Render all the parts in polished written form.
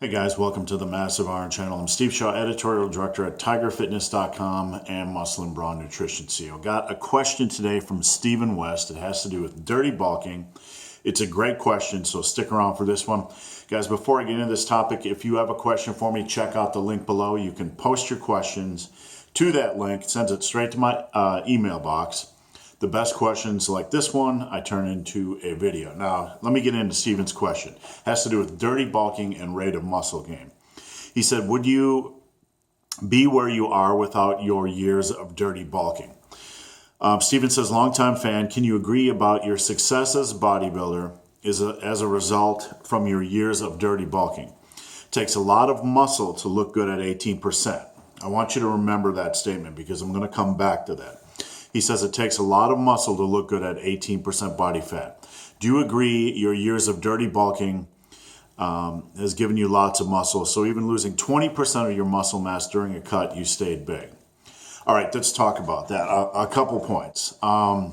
Hey guys, welcome to the Massive Iron Channel. I'm Steve Shaw, editorial director at TigerFitness.com and Muscle and Brawn Nutrition CEO. Got a question today from Stephen West. It has to do with dirty bulking. It's a great question, so stick around for this one. Guys, before I get into this topic, if you have a question for me, check out the link below. You can post your questions to that link. It sends it straight to my email box. The best questions like this one, I turn into a video. Now, let me get into Stephen's question. It has to do with dirty bulking and rate of muscle gain. He said, would you be where you are without your years of dirty bulking? Stephen says, longtime fan, can you agree about your success as a bodybuilder as a result from your years of dirty bulking? It takes a lot of muscle to look good at 18%. I want you to remember that statement because I'm going to come back to that. He says it takes a lot of muscle to look good at 18% body fat. Do you agree your years of dirty bulking has given you lots of muscle? So even losing 20% of your muscle mass during a cut, you stayed big. All right, let's talk about that. A couple points. I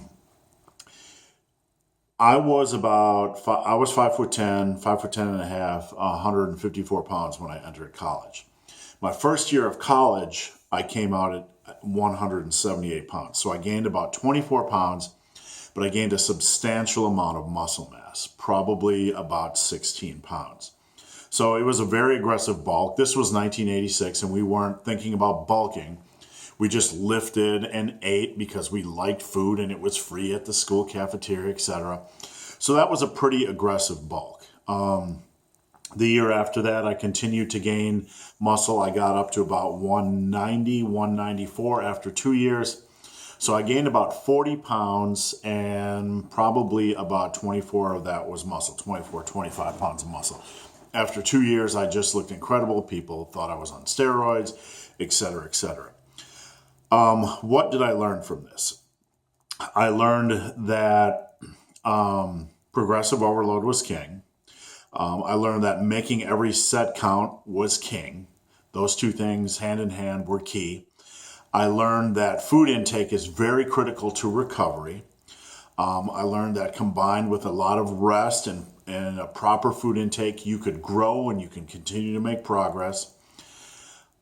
was 5'10", 5'10" and a half, 154 pounds when I entered college. My first year of college, I came out at 178 pounds. So I gained about 24 pounds, but I gained a substantial amount of muscle mass, probably about 16 pounds. So it was a very aggressive bulk. This was 1986, and we weren't thinking about bulking. We just lifted and ate because we liked food and it was free at the school cafeteria, etc. So that was a pretty aggressive bulk. The year after that, I continued to gain muscle. I got up to about 190, 194 after 2 years. So I gained about 40 pounds and probably about 24 of that was muscle, 24, 25 pounds of muscle. After 2 years, I just looked incredible. People thought I was on steroids, etc., etc. What did I learn from this? I learned that progressive overload was king. I learned that making every set count was king. Those two things, hand in hand, were key. I learned that food intake is very critical to recovery. I learned that combined with a lot of rest and a proper food intake, you could grow and you can continue to make progress.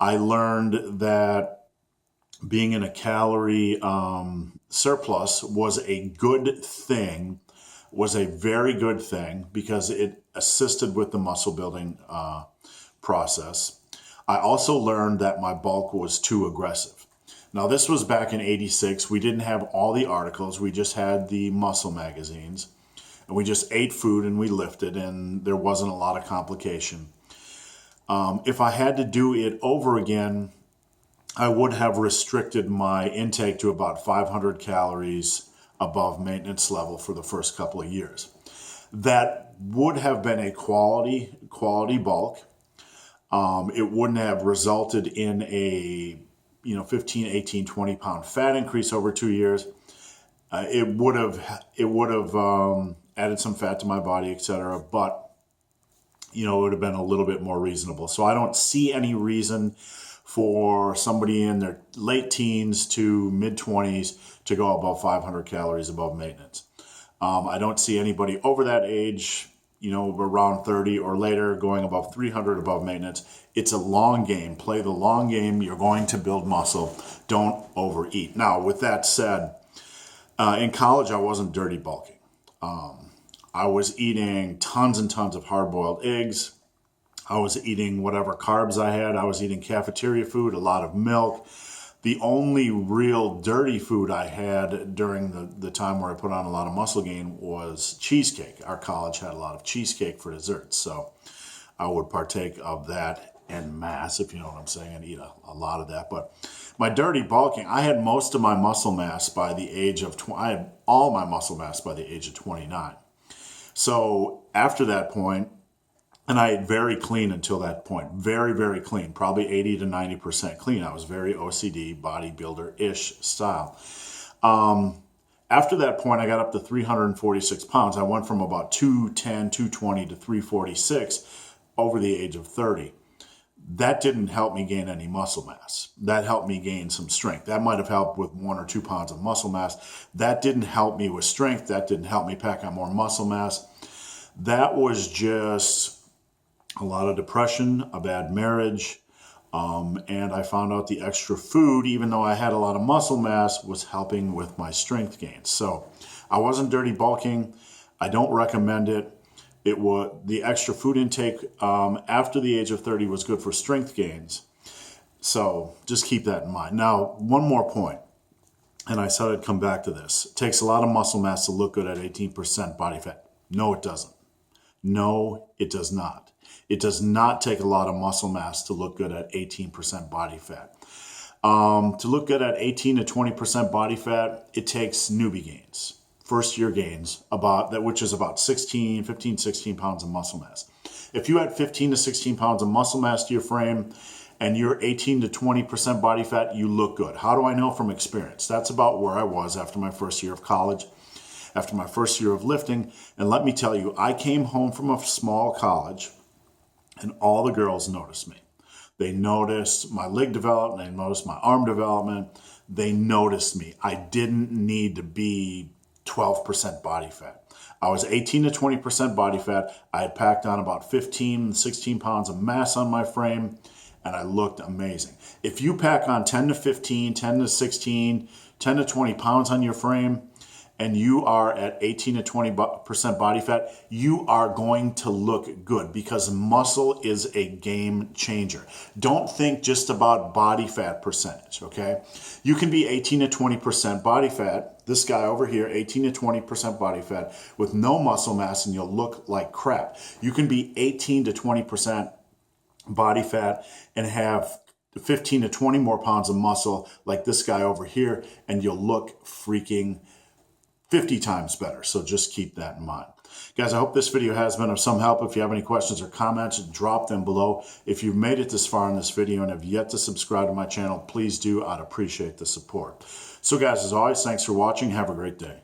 I learned that being in a calorie surplus was a good thing, was a very good thing because it assisted with the muscle building process. I also learned that my bulk was too aggressive. Now this was back in 86. We didn't have all the articles. We just had the muscle magazines and we just ate food and we lifted and there wasn't a lot of complication. If I had to do it over again, I would have restricted my intake to about 500 calories above maintenance level for the first couple of years. That would have been a quality bulk. It wouldn't have resulted in a 15, 18, 20 pound fat increase over 2 years. It would have added some fat to my body, etc. But it would have been a little bit more reasonable. So I don't see any reason for somebody in their late teens to mid 20s to go above 500 calories above maintenance. I don't see anybody over that age, around 30 or later, going above 300 above maintenance. It's a long game. Play the long game. You're going to build muscle. Don't overeat. Now, with that said, in college, I wasn't dirty bulking. I was eating tons and tons of hard-boiled eggs. I was eating whatever carbs I had. I was eating cafeteria food, a lot of milk. The only real dirty food I had during the time where I put on a lot of muscle gain was cheesecake. Our college had a lot of cheesecake for dessert, so I would partake of that en masse, if you know what I'm saying, and eat a lot of that. But my dirty bulking, I had most of my muscle mass by the age of I had all my muscle mass by the age of 29. So after that point, and I ate very clean until that point. Very, very clean. Probably 80 to 90% clean. I was very OCD, bodybuilder-ish style. After that point, I got up to 346 pounds. I went from about 210, 220 to 346 over the age of 30. That didn't help me gain any muscle mass. That helped me gain some strength. That might have helped with 1 or 2 pounds of muscle mass. That didn't help me with strength. That didn't help me pack on more muscle mass. That was just a lot of depression, a bad marriage, and I found out the extra food, even though I had a lot of muscle mass, was helping with my strength gains. So I wasn't dirty bulking. I don't recommend it. The extra food intake after the age of 30 was good for strength gains. So just keep that in mind. Now, one more point, and I said I'd come back to this. It takes a lot of muscle mass to look good at 18% body fat. No, it doesn't. No, it does not. It does not take a lot of muscle mass to look good at 18% body fat. To look good at 18 to 20% body fat, it takes newbie gains, first year gains, which is about 15, 16 pounds of muscle mass. If you add 15 to 16 pounds of muscle mass to your frame and you're 18 to 20% body fat, you look good. How do I know? From experience. That's about where I was after my first year of college, after my first year of lifting. And let me tell you, I came home from a small college and all the girls noticed me. They noticed my leg development. They noticed my arm development. They noticed me. I didn't need to be 12% body fat. I was 18 to 20% body fat. I had packed on about 15, 16 pounds of mass on my frame, and I looked amazing. If you pack on 10 to 15, 10 to 16, 10 to 20 pounds on your frame, and you are at 18 to 20% body fat, you are going to look good because muscle is a game changer. Don't think just about body fat percentage, okay? You can be 18 to 20% body fat, this guy over here, 18 to 20% body fat with no muscle mass and you'll look like crap. You can be 18 to 20% body fat and have 15 to 20 more pounds of muscle like this guy over here and you'll look freaking 50 times better. So just keep that in mind. Guys, I hope this video has been of some help. If you have any questions or comments, drop them below. If you've made it this far in this video and have yet to subscribe to my channel, please do. I'd appreciate the support. So guys, as always, thanks for watching. Have a great day.